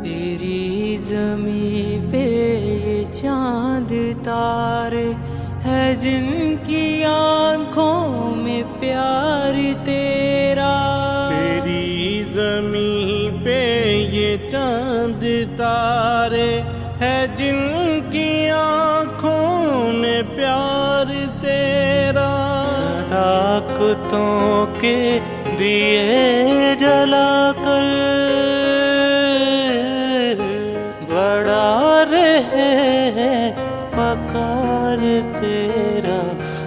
तेरी ज़मीं पे ये चांद तारे है जिनकी आँखों में प्यार तेरा। तेरी ज़मीं पे ये चांद तारे है जिनकी आँखों में प्यार तेरा। सदाकतों के दिए जलाकर बड़ा रहे पकार तेरा,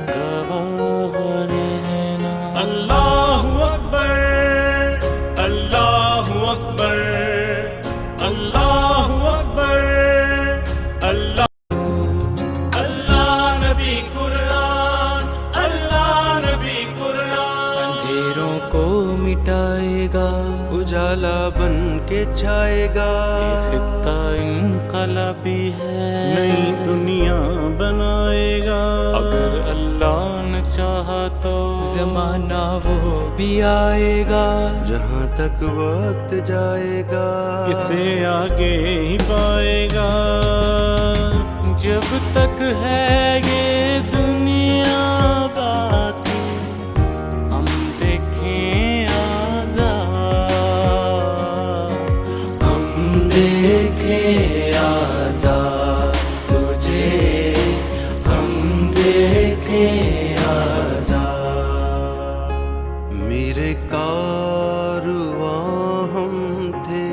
गवाह रहना। अल्लाहु अकबर, अल्लाहु अकबर, अल्लाहु अकबर, अल्लाह अल्लाह नबी कुरान, अल्लाह नबी कुरान। अंधेरों को मिटाएगा, उजाला बन के छाएगा। खित्ता इनकलाबी है, नई दुनिया बनाएगा। अगर अल्लाह न चाहा तो जमाना वो भी आएगा। जहाँ तक वक्त जाएगा इसे आगे ही पाएगा। जब तक है ये दुनिया बाकी हम देखें आज़ाद, हम देखें आज़ाद तुझे, हम देखें आज़ाद। मेरे कारवां हम थे,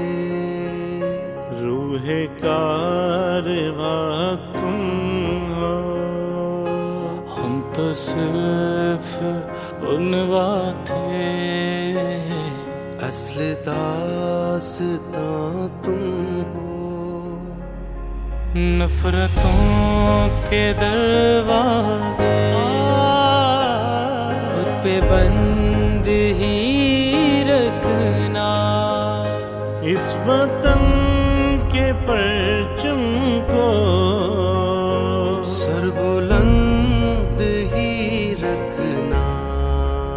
रूहे कारवां तुम हो। हम तो सिर्फ उनवा थे, असल दास्तां तुम हो। नफरतों के दरवाजे खुद पे बंद ही रखना। इस वतन के परचम